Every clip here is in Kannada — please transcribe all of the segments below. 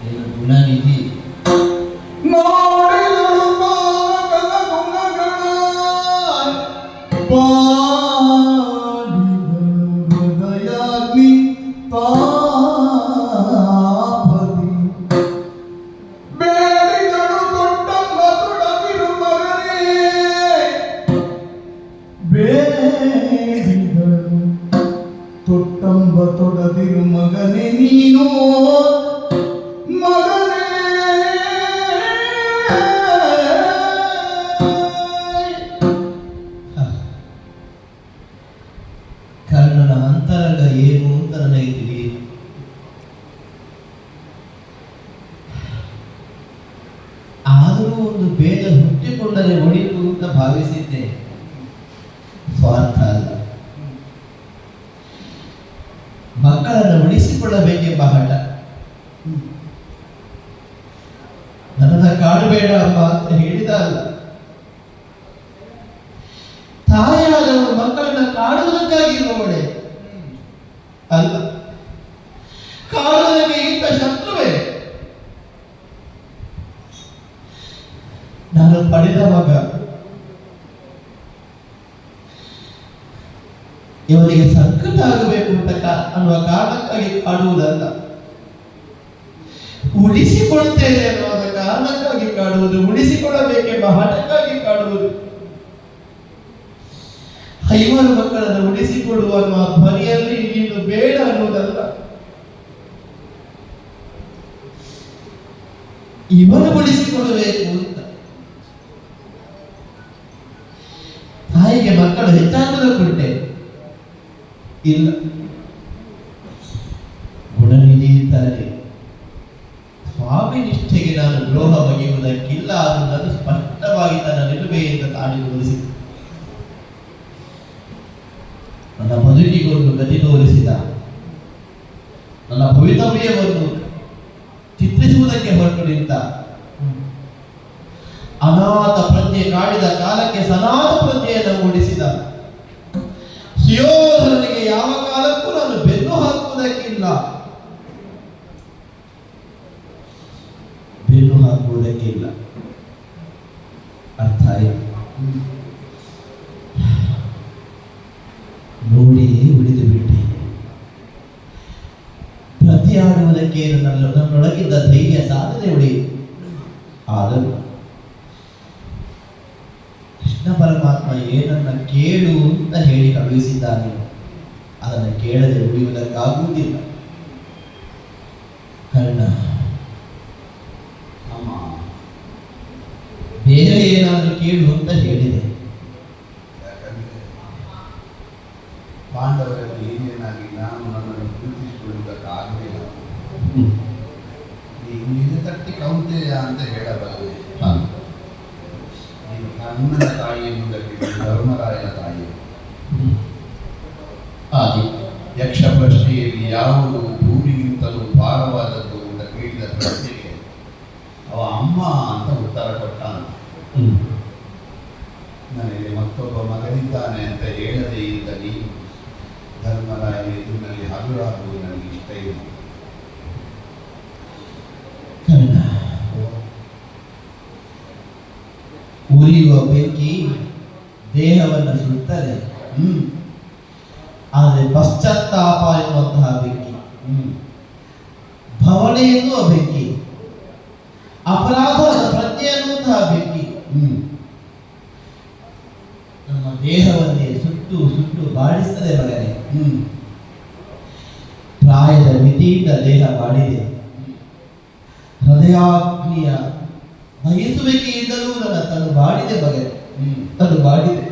ಏನು ಗುಣನಿಧಿ ನೋಡಿದಳು ಬಾಲಕನ ಗುಣಗಳ ಪಾಡಿದಳು ಹೃದಯಾಗ್ನಿ ತಾಪದಿ ಬೇಡಿದಳು ದೊಡ್ಡಮ್ಮ ತೊಡಗಿರು ಮಗನೇ ಬೇಡಿದಳು ತೊಟ್ಟಂಬ ತೊಡದಿರು ಮಗನೇ ನೀನು ಮಗನೇ ಕರ್ಣನ ಅಂತರಂಗ ಏನು ಅಂತ ನನಗೆ ತಿಳಿಯಿತು. ಆದರೂ ಒಂದು ಬೇಗ ಹುಟ್ಟಿಕೊಂಡರೆ ಒಳಿತು ಅಂತ ಭಾವಿಸಿದ್ದೆ. ಸ್ವಾರ್ಥ ಅಲ್ಲ, ಮಕ್ಕಳನ್ನು ಉಳಿಸಿಕೊಳ್ಳಬೇಕೆಂಬ ಹಠ. ನನ್ನನ್ನ ಕಾಡಬೇಡ ಅಮ್ಮ ಅಂತ ಹೇಳಿದ ಅಲ್ಲ. ತಾಯಿಯಾದವಳು ಮಕ್ಕಳನ್ನ ಕಾಡುವುದಕ್ಕಾಗಿ ಇರುವವಳೆ ಅಲ್ಲ, ಕಾಡುವುದಕ್ಕೆ ಇಂಥ ಶತ್ರುವೇ. ನಾನು ಪಡೆದ ಮಗ, ಇವರಿಗೆ ಸಂಕಟ ಆಗಬೇಕು ಅಂತ ಅನ್ನುವ ಕಾರಣಕ್ಕಾಗಿ ಕಾಡುವುದಲ್ಲ, ಉಳಿಸಿಕೊಳ್ಳುತ್ತೇನೆ ಅನ್ನುವ ಕಾರಣಕ್ಕಾಗಿ ಕಾಡುವುದು, ಉಳಿಸಿಕೊಳ್ಳಬೇಕೆಂಬ ಹಠಕ್ಕಾಗಿ ಕಾಡುವುದು. ಐವರು ಮಕ್ಕಳನ್ನು ಉಳಿಸಿಕೊಡುವ ಅನ್ನುವ ಧ್ವನಿಯಲ್ಲಿ ಇನ್ನು ಬೇಡ ಅನ್ನುವುದಲ್ಲ, ಇವನು ಉಳಿಸಿಕೊಳ್ಳಬೇಕು ಅಂತ. ತಾಯಿಗೆ ಮಕ್ಕಳು ಹೆಚ್ಚಾಗುವುದು ಕೊಟ್ಟೆ ಇಲ್ಲ, ಗುಣನಿಧಿ ಇದ್ದಾರೆ. ಸ್ವಾಮಿ ನಿಷ್ಠೆಗೆ ನಾನು ದ್ರೋಹ ಬಗೆಯುವುದಕ್ಕಿಲ್ಲ, ಅದನ್ನು ಸ್ಪಷ್ಟವಾಗಿ ತನ್ನ ನಿಲುಮೆಯಿಂದ ತಾಳಿ ತೋರಿಸಿದ. ನನ್ನ ಬದುಕಿಗೊಂದು ಗತಿ ತೋರಿಸಿದ. ನನ್ನ ಭವಿತವ್ಯವನ್ನು ಚಿತ್ರಿಸುವುದಕ್ಕೆ ಹೊರಟು ನಿಂತ. ಅನಾಥ ಪ್ರಜ್ಞೆ ಕಾಡಿದ ಕಾಲಕ್ಕೆ ಸನಾಥ ಪ್ರಜ್ಞೆಯನ್ನು ಮೂಡಿಸಿದ. ಸುಯೋಧನನಿಗೆ ಯಾವ ಕಾಲಕ್ಕೂ ನಾನು ಬೆನ್ನು ಹಾಕುವುದಕ್ಕಿಲ್ಲ, ಬೆನ್ನು ಹಾಕುವುದಕ್ಕಿಲ್ಲ. ಅರ್ಥ ಆಯಿತು. ನೋಡಿಯೇ ಉಳಿದು ಬಿಟ್ಟೆ. ಪ್ರತಿಯಾಡುವುದಕ್ಕೆ ನನ್ನೊಳಗಿದ್ದ ಧೈರ್ಯ ಸಾಧನೆ ಉಳಿಯಿತು. ಆದರೂ ಕೃಷ್ಣ ಪರಮಾತ್ಮ ಏನನ್ನ ಕೇಳು ಅಂತ ಹೇಳಿ ಕಳುಹಿಸಿದ್ದಾನೆ, ಅದನ್ನು ಕೇಳದೆ ಉಳಿಯುವುದಕ್ಕಾಗುವುದಿಲ್ಲ. ಕರ್ಣ, ಅಮ್ಮ ಬೇರೆ ಏನಾದರೂ ಕೇಳು ಅಂತ ಹೇಳಿದೆ. ಪಾಂಡವರಲ್ಲಿ ಹಿರಿಯನಾಗಿ ನಾನು ನನ್ನನ್ನು ಪ್ರೀತಿಸಿಕೊಳ್ಳುವುದಕ್ಕಾಗಲಿಲ್ಲ. ನೀನು ಇದು ತಟ್ಟಿ ಕೌಂತೆಯ ಅಂತ ಹೇಳಬಲ್ಲದೆ. ನೀನು ಕಣ್ಣನ ತಾಯಿ ಎನ್ನುವುದಕ್ಕೆ ಧರ್ಮರಾಯನ ತಾಯಿ. ಹಾಗೆ ಯಕ್ಷ ಪ್ರಶ್ನೆಯಲ್ಲಿ ಯಾವುದು ಭೂಮಿಗಿಂತಲೂ ಭಾರವಾದದ್ದು ಅಂತ ಕೇಳಿದ ಪ್ರಶ್ನೆಗೆ ಅವ ಅಮ್ಮ ಅಂತ ಉತ್ತರ ಕೊಟ್ಟಾನ. ನನಗೆ ಮತ್ತೊಬ್ಬ ಮಗನಿದ್ದಾನೆ ಅಂತ ಹೇಳದೇ ಇದ್ದ ನೀನು ಧರ್ಮರಾಯನ ಎದುರಿನಲ್ಲಿ ಹಗುರಾಗುವುದು ನನಗೆ ಇಷ್ಟ ಇಲ್ಲ. ಕರ್ಣ, ಉರಿಯುವ ಬೆಂಕಿ ದೇಹವನ್ನು ಸುಟ್ಟರೆ, ಆದರೆ ಪಶ್ಚಾತ್ತಾಪ ಎನ್ನುವಂತಹ ಬೆಂಕಿ, ಭವಣೆ ಎನ್ನುವ ಬೆಂಕಿ, ಅಪರಾಧದ ಪ್ರಜ್ಞೆ ಎನ್ನುವಂತಹ ಬೆಂಕಿ ನಮ್ಮ ದೇಹವನ್ನೇ ಸುಟ್ಟು ಸುಟ್ಟು ಬಾಡಿಸ್ತದೆ ಮಗನೇ. ಪ್ರಾಯದ ಮಿತಿಯಿಂದ ದೇಹ ಬಾಡಿದೆ. ಹೃದಯಾಗ್ನಿಯ ಬಯಸುವಿಕೆಯಿಂದಲೂ ನನ್ನ ತನು ಬಾಡಿದೆ ಮಗನೇ, ತನು ಬಾಡಿದೆ.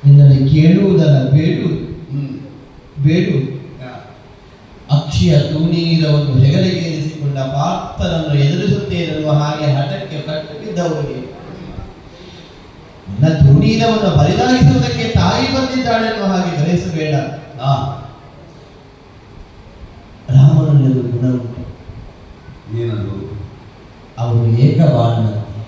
ನಿನ್ನಲ್ಲಿ ಕೇಳುವುದಲ್ಲ, ಬೇಡು. ಅಕ್ಷಿಯ ತೂಣೀರವನ್ನು ಹೆಗಲಿಗೇರಿಸಿಕೊಂಡ ಪಾರ್ಥನನ್ನು ಎದುರಿಸುತ್ತೇನೆನ್ನುವ ಹಾಗೆ ಹಠಕ್ಕೆ ಕಟ್ಟು ಬಿದ್ದವರಿಗೆ ನನ್ನ ತೂಣೀರವನ್ನು ಬರಿದಾಗಿಸುವುದಕ್ಕೆ ತಾಯಿ ಬಂದಿದ್ದಾಳೆನ್ನುವ ಹಾಗೆ ಗ್ರಹಿಸಬೇಡ. ರಾಮನಲ್ಲಿ ಗುಣ ಉಂಟು. ಏನದು? ಅವನು ಏಕಬಾಣನಂತೆ.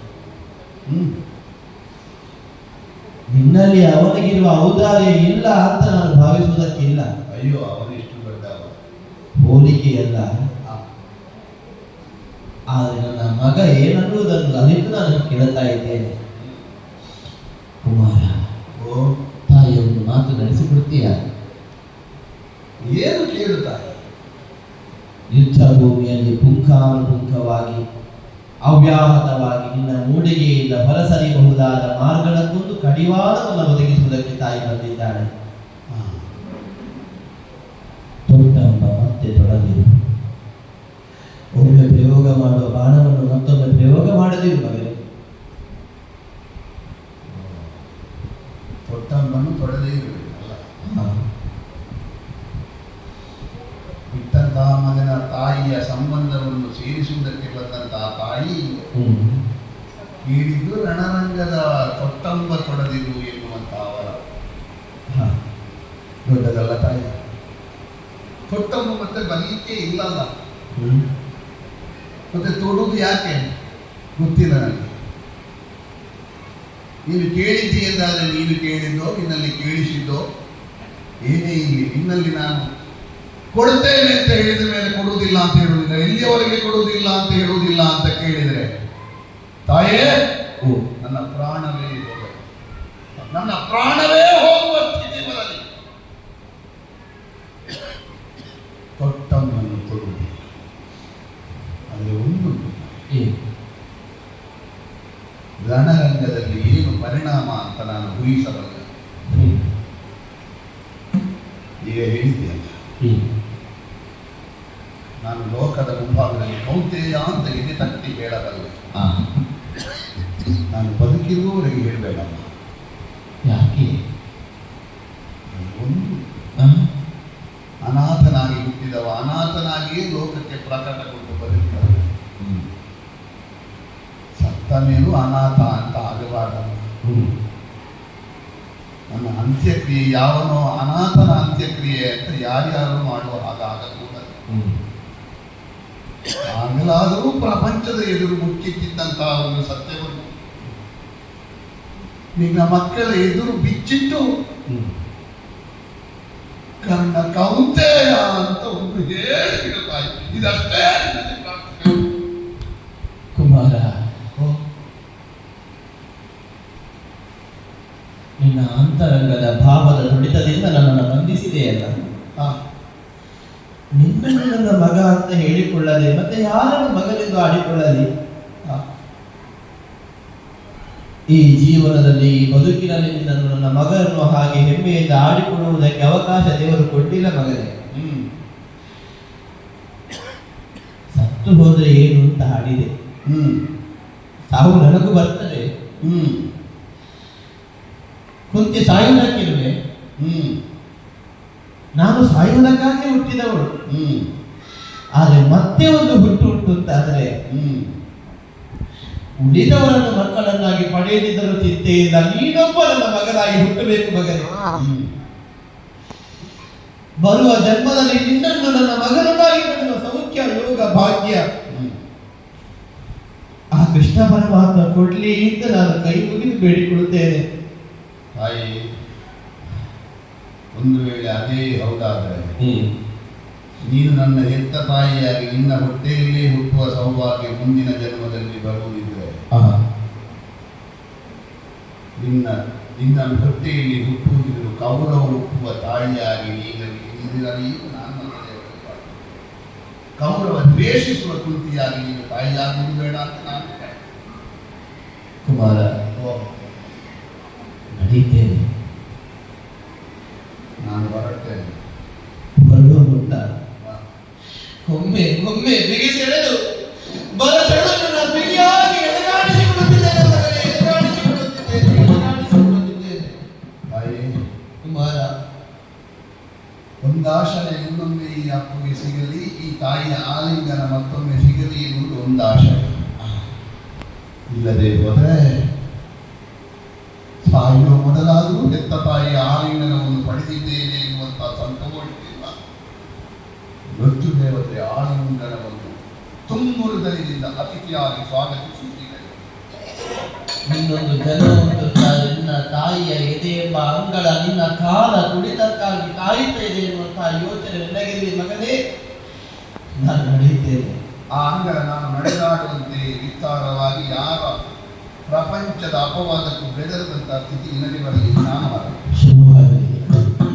ನಿನ್ನಲ್ಲಿ ಅವನಿಗಿರುವ ಔದಾರ್ಯ ಇಲ್ಲ ಅಂತ ನಾನು ಭಾವಿಸುವುದಕ್ಕಿಲ್ಲ. ಅಯ್ಯೋ, ಅವನಿಷ್ಟು ದೊಡ್ಡ ಹೋಲಿಕೆಯಲ್ಲ, ಆದರೆ ನನ್ನ ಮಗ ಏನನ್ನುವುದನ್ನು ಅರಿತು ನಾನು ಕೇಳ್ತಾ ಇದ್ದೇನೆ. ಕುಮಾರ, ಓ, ತಾಯಿಯೊಂದು ಮಾತು ನಡೆಸಿಕೊಡ್ತೀಯ? ಏನು ಕೇಳುತ್ತಾರೆ? ಯುದ್ಧ ಭೂಮಿಯಲ್ಲಿ ಪುಂಖಾನುಪುಂಖವಾಗಿ ಅವ್ಯಾಹತವಾಗಿ ನಿನ್ನ ಮೂಡಿಗೆಯಿಂದ ಹೊರಸರಿಬಹುದಾದ ಮಾರ್ಗಗಳಕ್ಕೊಂದು ಕಡಿವಾಣವನ್ನು ಒದಗಿಸುವುದಕ್ಕೆ ತಾಯಿ ಬಂದಿದ್ದಾಳೆ. ತೊಟ್ಟಂಬ ಮತ್ತೆ ತೊಡಲಿರು. ಒಮ್ಮೆ ಪ್ರಯೋಗ ಮಾಡುವ ಬಾಣವನ್ನು ಮತ್ತೊಮ್ಮೆ ಪ್ರಯೋಗ ಮಾಡದಿರು ಮಗನೇ. ತೊಟ್ಟಂಬನ್ನು ತೊಡದೇ ಇರಬೇಕಲ್ಲ. ಇಟ್ಟಂತಹ ಮಗನ ತಾಯಿಯ ಸಂಬಂಧವನ್ನು ಸೇರಿಸುವುದಕ್ಕೆ ಬಂದಂತಹ ತಾಯಿ ಹೇಳಿದ್ದು ರಣರಂಗದ ತೊಟ್ಟಂಬ ತೊಡದಿರು ಎನ್ನುವಂತಹ ಅವರ ದೊಡ್ಡದಲ್ಲ ತಾಯಿ. ತೊಟ್ಟಂಬ ಮತ್ತೆ ಬರಲಿಕ್ಕೆ ಇಲ್ಲಲ್ಲ, ಮತ್ತೆ ತೊಡುವುದು ಯಾಕೆ ಗೊತ್ತಿಲ್ಲ ನನಗೆ. ನೀನು ಕೇಳಿದ್ದಿ ಎಂದಾದರೆ ನೀನು ಕೇಳಿದ್ದೋ, ನಿನ್ನಲ್ಲಿ ಕೇಳಿಸಿದ್ದೋ ಏನೇ ಇಲ್ಲಿ. ನಿನ್ನಲ್ಲಿ ನಾನು ಕೊಡುತ್ತೇನೆ ಅಂತ ಹೇಳಿದ ಮೇಲೆ ಕೊಡುವುದಿಲ್ಲ ಅಂತ ಹೇಳುವುದಿಲ್ಲ, ಎಲ್ಲಿಯವರೆಗೆ ಕೊಡುವುದಿಲ್ಲ ಅಂತ ಹೇಳುವುದಿಲ್ಲ ಅಂತ ಕೇಳಿದರೆ ತಾಯೇ ನನ್ನ ಪ್ರಾಣವೇ ಹೋಗ, ನನ್ನ ಪ್ರಾಣವೇ ಹೋಗುವ ಸ್ಥಿತಿ ಬರಲಿ. ತೊಟ್ಟವನ್ನು ತೊಡುವುದಿಲ್ಲ. ಆದರೆ ಒಂದು ರಣರಂಗದಲ್ಲಿ ಏನು ಪರಿಣಾಮ ಅಂತ ನಾನು ಊಹಿಸಬಲ್ಲ. ಈಗ ಹೇಳಿದ್ದೇನೆ, ನಾನು ಲೋಕದ ಮುಂಭಾಗದಲ್ಲಿ ಕೌಂತೆಯ ಅಂತ ಎದೆ ತಟ್ಟಿ ಹೇಳಬಲ್ಲೆ. ನಾನು ಬದುಕಿರುವವರೆಗೆ ಹೇಳಬೇಡಮ್ಮ. ಯಾಕೆ? ಒಂದು ಅನಾಥನಾಗಿ ಹುಟ್ಟಿದವ ಅನಾಥನಾಗಿಯೇ ಲೋಕಕ್ಕೆ ಪ್ರಕಟಗೊಂಡು ಬದುಕಿದವ. ಸತ್ತ ಮೇಲೂ ಅನಾಥ ಅಂತ ಆಗಬಾರ್ದಮ್ಮ. ನನ್ನ ಅಂತ್ಯಕ್ರಿಯೆ ಯಾವನೋ ಅನಾಥನ ಅಂತ್ಯಕ್ರಿಯೆ ಅಂತ ಯಾರ್ಯಾರು ಮಾಡುವ ಹಾಗಾಗಕೂಡದು. ಆಗಲಾದರೂ ಪ್ರಪಂಚದ ಎದುರು ಮುಚ್ಚಿಟ್ಟಿದ್ದಂತಹ ಒಂದು ಸತ್ಯವನ್ನು ನಿನ್ನ ಮಕ್ಕಳ ಎದುರು ಬಿಚ್ಚಿಟ್ಟು ಕರ್ಣ ಕೌಂತೆಯ ಅಂತ ಒಂದು ಹೇಳಿಬಿಡುತ್ತಾಯಿ. ಇದಷ್ಟೇ ಕುಮಾರ, ನಿನ್ನ ಅಂತರಂಗದ ಭಾವದ ತುಡಿತದಿಂದ ನನ್ನನ್ನು ಬಂಧಿಸಿದೆಯಲ್ಲ. ನಿನ್ನನ್ನು ನನ್ನ ಮಗ ಅಂತ ಹೇಳಿಕೊಳ್ಳದೆ ಮತ್ತೆ ಯಾರನ್ನು ಮಗನೆಂದು ಆಡಿಕೊಳ್ಳಲಿ? ಈ ಜೀವನದಲ್ಲಿ ಈ ಬದುಕಿನಲ್ಲಿ ನಿನ್ನನ್ನು ನನ್ನ ಮಗನನ್ನು ಹಾಗೆ ಹೆಮ್ಮೆಯಿಂದ ಆಡಿಕೊಳ್ಳುವುದಕ್ಕೆ ಅವಕಾಶ ದೇವರು ಕೊಟ್ಟಿಲ್ಲ ಮಗನೇ. ಸತ್ತು ಹೋದ್ರೆ ಏನು ಅಂತ ಹಾಡಿದೆ. ಸಾವು ನನಗೂ ಬರ್ತದೆ. ಕುಂತಿ ಸಾಯುವುದಕ್ಕಿರುವೆ. ನಾನು ಸಾಯುವುದಕ್ಕಾಗಿ ಹುಟ್ಟಿದವಳು. ಆದರೆ ಮತ್ತೆ ಒಂದು ಹುಟ್ಟು ಉಂಟು ಅಂತಾದರೆ ಉಳಿದವರನ್ನು ಮಕ್ಕಳನ್ನಾಗಿ ಪಡೆಯದಿದ್ದರೂ ಚಿಂತೆಯಿಂದ ನೀನೊಬ್ಬ ನನ್ನ ಮಗನಾಗಿ ಹುಟ್ಟಬೇಕು ಮಗನೇ. ಬರುವ ಜನ್ಮದಲ್ಲಿ ನಿನ್ನನ್ನು ನನ್ನ ಮಗನಾಗಿ ಪಡೆಯುವ ಸೌಖ್ಯ ಯೋಗ ಭಾಗ್ಯ ಆ ಕೃಷ್ಣ ಪರಮಾತ್ಮ ಕೊಡ್ಲಿ ಅಂತ ನಾನು ಕೈ ಮುಗಿದು ಬೇಡಿಕೊಳ್ಳುತ್ತೇನೆ. ತಾಯಿ, ಒಂದು ವೇಳೆ ಅದೇ ಹೌದಾದರೆ ನೀನು ನನ್ನ ಹೆತ್ತ ತಾಯಿಯಾಗಿ ನಿನ್ನ ಹೊಟ್ಟೆಯಲ್ಲೇ ಹುಟ್ಟುವ ಸೌಭಾಗ್ಯ ಮುಂದಿನ ಜನ್ಮದಲ್ಲಿ ಬರುವುದಿದ್ರೆ ನಿನ್ನ ಹೊಟ್ಟೆಯಲ್ಲಿ ಹುಟ್ಟುವುದಿದ್ರು ಕೌರವ ಹುಟ್ಟುವ ತಾಯಿಯಾಗಿ ನೀನಿರಲಿ. ನಾನು ಕೌರವ ದ್ವೇಷಿಸುವ ಕುಂತಿಯಾಗಿ ನೀನು ತಾಯಿಯಾಗುವುದು ಬೇಡ ಅಂತ ನಾನು ಕುಮಾರ ನಡೀತೇನೆ. ನಾನು ಹೊರಟೇನೆ. ಹೊರಡುವುದುಂಟ. ಒಮ್ಮೆ ಒಮ್ಮೆ ಬಿಗಿಸೆಳೆದು ಬರಸೆಳೆದು ನಾನು ಬಿಗಿಯಾಗಿ ಎಳೆದಾಡಿಸಿಕೊಳ್ಳುತ್ತಿದ್ದೇನೆ. ತಾಯಿ ಕುಮಾರ, ಒಂದಾಶಯ ಇನ್ನೊಮ್ಮೆ ಈ ಅಪ್ಪಗೆ ಸಿಗಲಿ, ಈ ತಾಯಿಯ ಆಲಿಂಗನ ಮತ್ತೊಮ್ಮೆ ಸಿಗಲಿ ಎನ್ನುವುದು ಒಂದಾಶಯ. ಇಲ್ಲದೆ ಹೋದರೆ ಸಾಯುವ ಮೊದಲಾದರೂ ಹೆತ್ತ ತಾಯಿಯ ಆಲಿಂಗನವನ್ನು ಪಡೆದಿದ್ದೇನೆ ಎನ್ನುವಂತಹ ಸಂತೋಷದಿಂದ ಮೃತ್ಯು ದೇವತೆ ಆಲಿಂಗನವನ್ನು ತುಂಬುರುದಲಿನಿಂದ ಅತಿಥಿಯಾಗಿ ಸ್ವಾಗತಿಸುತ್ತಿದೆ. ಇನ್ನೊಂದು ಜನ ಉಂಟು. ನಿನ್ನ ತಾಯಿಯ ಎದೆ ಎಂಬ ಅಂಗಳ ನಿನ್ನ ಕಾಲ ತುಳಿತಕ್ಕಾಗಿ ಕಾಯುತ್ತಾ ಇದೆ ಎನ್ನುವಂತಹ ಯೋಚನೆ ನನಗಿರಲಿ ಮಗನೇ. ನಾನು ನಡೆಯುತ್ತೇನೆ. ಆ ಹಂಗರ ನಾನು ನಡೆದಾಡುವಂತೆ ವಿಸ್ತಾರವಾಗಿ ಯಾರ ಪ್ರಪಂಚದ ಅಪವಾದಕ್ಕೂ ಬೆದರದಂತಹ ಸ್ಥಿತಿ ನಿನಗೆ ಬರಲಿ. ನಾನು ಶುಭ